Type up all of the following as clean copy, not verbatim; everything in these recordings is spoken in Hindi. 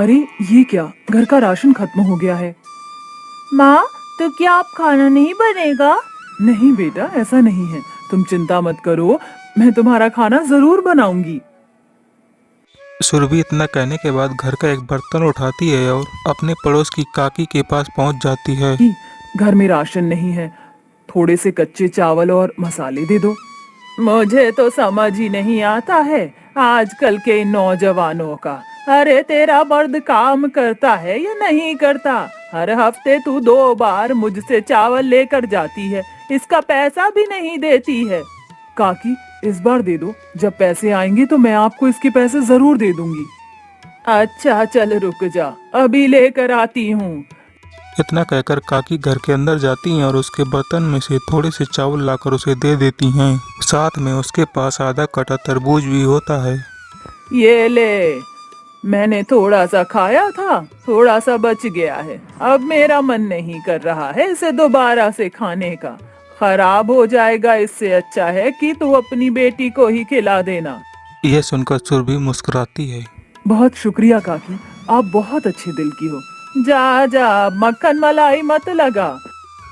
अरे ये क्या, घर का राशन खत्म हो गया है। माँ, तो क्या आप खाना नहीं बनेगा? नहीं बेटा, ऐसा नहीं है, तुम चिंता मत करो, मैं तुम्हारा खाना जरूर बनाऊंगी। सुरभि इतना कहने के बाद घर का एक बर्तन उठाती है और अपने पड़ोस की काकी के पास पहुंच जाती है। घर में राशन नहीं है, थोड़े से कच्चे चावल और मसाले दे दो। मुझे तो समझ ही नहीं आता है आजकल के नौजवानों का। अरे तेरा मर्द काम करता है या नहीं करता? हर हफ्ते तू 2 बार मुझसे चावल लेकर जाती है, इसका पैसा भी नहीं देती है। काकी, इस बार दे दो, जब पैसे आएंगे तो मैं आपको इसके पैसे जरूर दे दूंगी। अच्छा चल रुक जा, अभी लेकर आती हूँ। इतना कहकर काकी घर के अंदर जाती हैं और उसके बर्तन में से थोड़े से चावल लाकर उसे दे देती हैं। साथ में उसके पास आधा कटा तरबूज भी होता है। ये ले, मैंने थोड़ा सा खाया था, थोड़ा सा बच गया है। अब मेरा मन नहीं कर रहा है इसे दोबारा से खाने का, खराब हो जाएगा। इससे अच्छा है कि तू अपनी बेटी को ही खिला देना। यह सुनकर सुरभि मुस्कुराती है। बहुत शुक्रिया काकी, आप बहुत अच्छे दिल की हो। जा जा, मक्खन मलाई मत लगा।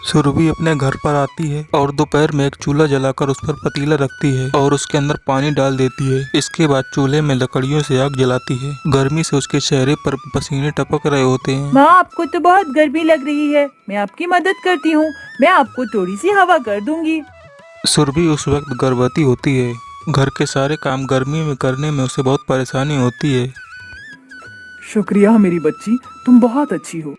सुरभि अपने घर पर आती है और दोपहर में एक चूल्हा जलाकर उस पर पतीला रखती है और उसके अंदर पानी डाल देती है। इसके बाद चूल्हे में लकड़ियों से आग जलाती है। गर्मी से उसके चेहरे पर पसीने टपक रहे होते हैं। माँ, आपको तो बहुत गर्मी लग रही है, मैं आपकी मदद करती हूँ, मैं आपको थोड़ी सी हवा कर दूंगी। सुरभि उस वक्त गर्भवती होती है। घर के सारे काम गर्मी में करने में उसे बहुत परेशानी होती है। शुक्रिया मेरी बच्ची, तुम बहुत अच्छी हो।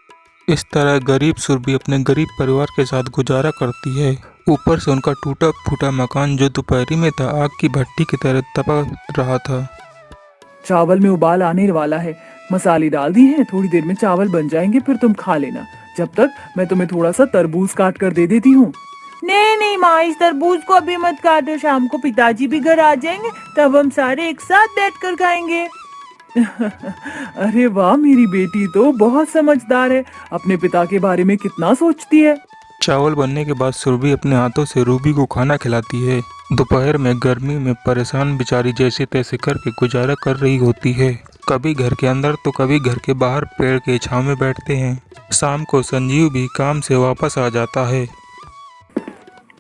इस तरह गरीब सुरभि अपने गरीब परिवार के साथ गुजारा करती है। ऊपर से उनका टूटा फूटा मकान जो दोपहरी में था, आग की भट्टी की तरह तपक रहा था। चावल में उबाल आने वाला है, मसाले डाल दिए हैं, थोड़ी देर में चावल बन जाएंगे, फिर तुम खा लेना। जब तक मैं तुम्हें थोड़ा सा तरबूज काट कर दे देती हूँ। नहीं नहीं माँ, इस तरबूज को अभी मत काटो, शाम को पिताजी भी घर आ जाएंगे, तब हम सारे एक साथ बैठकर खाएंगे। अरे वाह, मेरी बेटी तो बहुत समझदार है, अपने पिता के बारे में कितना सोचती है। चावल बनने के बाद सुरभि अपने हाथों से रूबी को खाना खिलाती है। दोपहर में गर्मी में परेशान बेचारी जैसे तैसे करके गुजारा कर रही होती है। कभी घर के अंदर तो कभी घर के बाहर पेड़ के छांव में बैठते हैं। शाम को संजीव भी काम से वापस आ जाता है।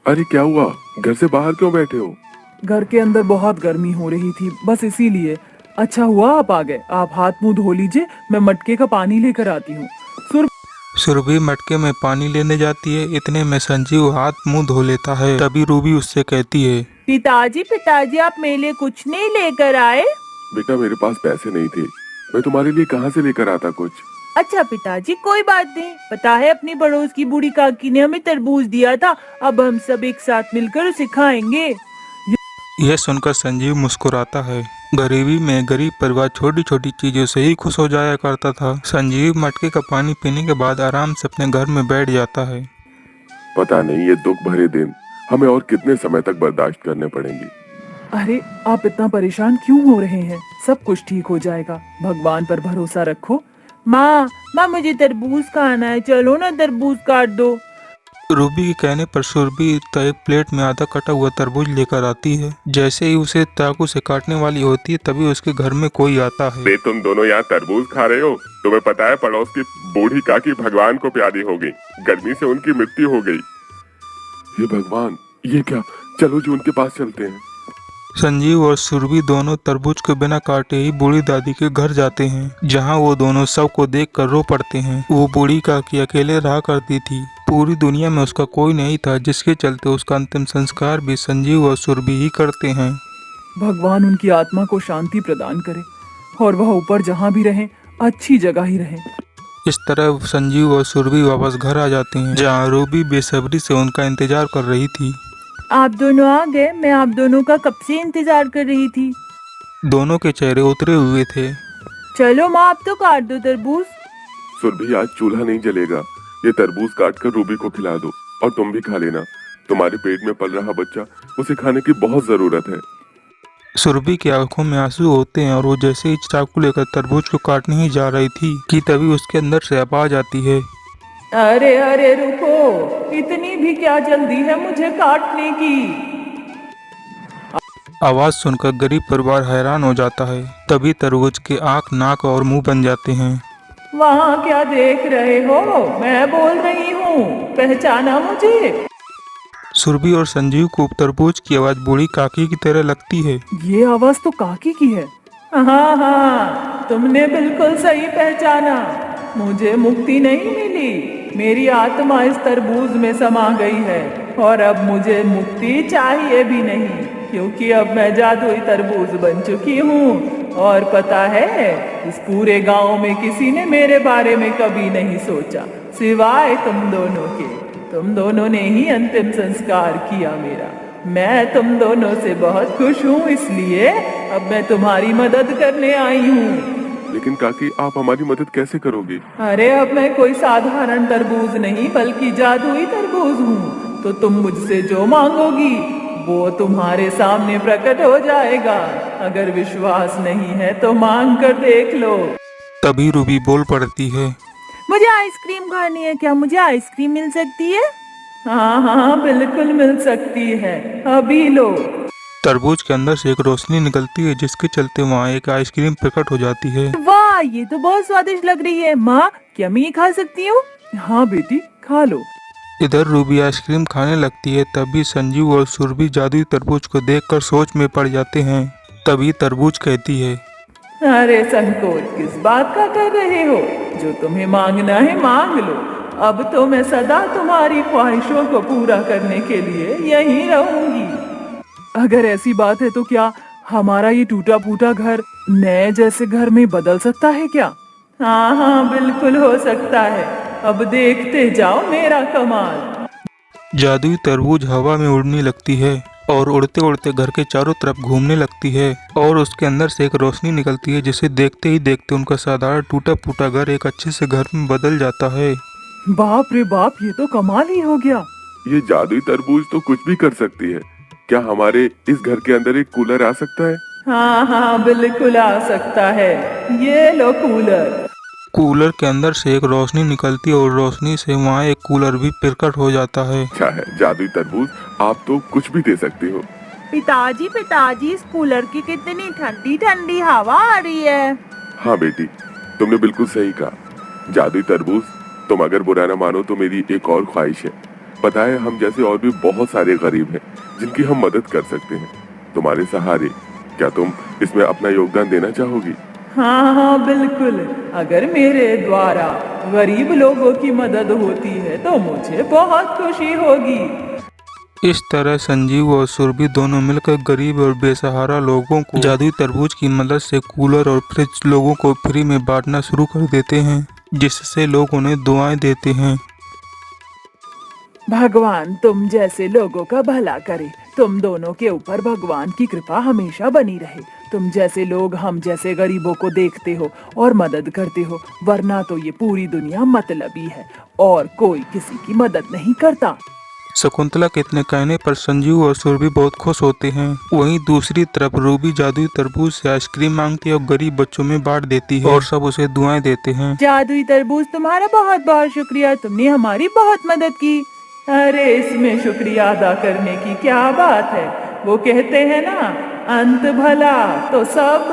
अरे क्या हुआ, घर से बाहर क्यों बैठे हो? घर के अंदर बहुत गर्मी हो रही थी, बस इसीलिए। अच्छा हुआ आप आ गए, आप हाथ मुंह धो लीजिए, मैं मटके का पानी लेकर आती हूँ। सुरभि मटके में पानी लेने जाती है। इतने में संजीव हाथ मुंह धो लेता है। तभी रूबी उससे कहती है, पिताजी पिताजी, आप मेरे लिए कुछ नहीं लेकर आए? बेटा मेरे पास पैसे नहीं थे, मैं तुम्हारे लिए कहाँ से लेकर आता कुछ। अच्छा पिताजी, कोई बात नहीं, पता है अपनी पड़ोस की बूढ़ी काकी ने हमें तरबूज दिया था, अब हम सब एक साथ मिलकर उसे खाएंगे। यह सुनकर संजीव मुस्कुराता है। गरीबी में गरीब परिवार छोटी छोटी चीजों से ही खुश हो जाया करता था। संजीव मटके का पानी पीने के बाद आराम से अपने घर में बैठ जाता है। पता नहीं ये दुख भरे दिन हमें और कितने समय तक बर्दाश्त करने पड़ेंगे। अरे आप इतना परेशान क्यों हो रहे हैं? सब कुछ ठीक हो जाएगा, भगवान पर भरोसा रखो। माँ मुझे तरबूज खाना है, चलो ना तरबूज काट दो। रूबी के कहने पर सुरभि एक प्लेट में आधा कटा हुआ तरबूज लेकर आती है। जैसे ही उसे चाकू से काटने वाली होती है, तभी उसके घर में कोई आता है। तुम दोनों यहाँ तरबूज खा रहे हो? तुम्हें पता है पड़ोस की बूढ़ी काकी भगवान को प्यारी हो गई, गर्मी से उनकी मृत्यु हो गई। ये भगवान, ये क्या? चलो जी उनके पास चलते हैं। संजीव और सुरभि दोनों तरबूज को बिना काटे ही बूढ़ी दादी के घर जाते हैं, जहां वो दोनों सबको देखकर रो पड़ते हैं। वो बूढ़ी काकी अकेले रहा करती थी, पूरी दुनिया में उसका कोई नहीं था, जिसके चलते उसका अंतिम संस्कार भी संजीव और सुरभि ही करते हैं। भगवान उनकी आत्मा को शांति प्रदान करे और वह ऊपर जहाँ भी रहें, अच्छी जगह ही रहें। इस तरह संजीव और सुरभि वापस घर आ जाते हैं, जहाँ रूबी बेसब्री से उनका इंतजार कर रही थी। आप दोनों आ गए, मैं आप दोनों का कब से इंतजार कर रही थी। दोनों के चेहरे उतरे हुए थे। चलो माँ, आप तो काट दो तरबूज। सुरभि आज चूल्हा नहीं जलेगा, ये तरबूज काट कर रूबी को खिला दो और तुम भी खा लेना। तुम्हारे पेट में पल रहा बच्चा, उसे खाने की बहुत जरूरत है। सुरभि की आंखों में आंसू होते हैं और वो जैसे ही चाकू लेकर तरबूज को काटने ही जा रही थी कि तभी उसके अंदर से आवाज आती है, अरे अरे रुको, इतनी भी क्या जल्दी है मुझे काटने की? आवाज सुनकर गरीब परिवार हैरान हो जाता है। तभी तरबूज के आंख, नाक और मुंह बन जाते हैं। वहाँ क्या देख रहे हो? मैं बोल रही हूँ, पहचाना मुझे? सुरभि और संजीव को तरबूज की आवाज बूढ़ी काकी की तरह लगती है। ये आवाज तो काकी की है। हाँ हाँ, तुमने बिल्कुल सही पहचाना। मुझे मुक्ति नहीं मिली, मेरी आत्मा इस तरबूज में समा गई है और अब मुझे मुक्ति चाहिए भी नहीं, क्योंकि अब मैं जादुई तरबूज बन चुकी हूँ। और पता है, इस पूरे गांव में किसी ने मेरे बारे में कभी नहीं सोचा, सिवाय तुम दोनों के। तुम दोनों ने ही अंतिम संस्कार किया मेरा। मैं तुम दोनों से बहुत खुश हूँ, इसलिए अब मैं तुम्हारी मदद करने आई हूँ। लेकिन काकी, आप हमारी मदद कैसे करोगे? अरे अब मैं कोई साधारण तरबूज नहीं बल्कि जादुई तरबूज हूँ, तो तुम मुझसे जो मांगोगी वो तुम्हारे सामने प्रकट हो जाएगा। अगर विश्वास नहीं है तो मांग कर देख लो। तभी रूबी बोल पड़ती है। मुझे आइसक्रीम खानी है, क्या मुझे आइसक्रीम मिल सकती है? हाँ हाँ, बिल्कुल मिल सकती है, अभी लो। तरबूज के अंदर से एक रोशनी निकलती है, जिसके चलते वहाँ एक आइसक्रीम प्रकट हो जाती है। वाह, ये तो बहुत स्वादिष्ट लग रही है। माँ, क्या मैं ये खा सकती हूँ? हाँ बेटी, खा लो। इधर रूबी आइसक्रीम खाने लगती है। तभी संजीव और सुरभि जादुई तरबूज को देखकर सोच में पड़ जाते हैं। तभी तरबूज कहती है, अरे संकोच किस बात का कर रहे हो? जो तुम्हें मांगना है मांग लो। अब तो मैं सदा तुम्हारी ख्वाहिशों को पूरा करने के लिए यहीं रहूंगी। अगर ऐसी बात है तो क्या हमारा ये टूटा फूटा घर नए जैसे घर में बदल सकता है क्या? हाँ हाँ, बिल्कुल हो सकता है। अब देखते जाओ मेरा कमाल। जादुई तरबूज हवा में उड़ने लगती है और उड़ते उड़ते घर के चारों तरफ घूमने लगती है और उसके अंदर से एक रोशनी निकलती है, जिसे देखते ही देखते उनका साधारण टूटा फूटा घर एक अच्छे से घर में बदल जाता है। बाप रे बाप, ये तो कमाल ही हो गया। ये जादुई तरबूज तो कुछ भी कर सकती है। क्या हमारे इस घर के अंदर एक कूलर आ सकता है? हाँ हाँ, बिल्कुल आ सकता है। ये लो कूलर। कूलर के अंदर से एक रोशनी निकलती है और रोशनी से वहाँ एक कूलर भी प्रकट हो जाता है। अच्छा है जादुई तरबूज, आप तो कुछ भी दे सकते हो। पिताजी पिताजी, इस कूलर की कितनी ठंडी ठंडी हवा आ रही है। हाँ बेटी, तुमने बिल्कुल सही कहा। जादुई तरबूज, तुम अगर बुरा न मानो तो मेरी एक और ख्वाहिश है। पता है, हम जैसे और भी बहुत सारे गरीब हैं जिनकी हम मदद कर सकते हैं तुम्हारे सहारे। क्या तुम इसमें अपना योगदान देना चाहोगी? हाँ हाँ बिल्कुल। अगर मेरे द्वारा गरीब लोगों की मदद होती है तो मुझे बहुत खुशी होगी। इस तरह संजीव और सुरभि दोनों मिलकर गरीब और बेसहारा लोगों को जादुई तरबूज की मदद से कूलर और फ्रिज लोगों को फ्री में बांटना शुरू कर देते हैं, जिससे लोग उन्हें दुआएं देते हैं। भगवान तुम जैसे लोगों का भला करे। तुम दोनों के ऊपर भगवान की कृपा हमेशा बनी रहे। तुम जैसे लोग हम जैसे गरीबों को देखते हो और मदद करते हो, वरना तो ये पूरी दुनिया मतलबी है और कोई किसी की मदद नहीं करता। शकुंतला के इतने कहने पर संजीव और सुरभि बहुत खुश होते हैं। वहीं दूसरी तरफ रूबी जादुई तरबूज से आइसक्रीम मांगती है और गरीब बच्चों में बांट देती है और सब उसे दुआएं देते हैं। जादुई तरबूज, तुम्हारा बहुत बहुत शुक्रिया, तुमने हमारी बहुत मदद की। अरे इसमें शुक्रिया अदा करने की क्या बात है? वो कहते हैं ना, अंत भला तो सब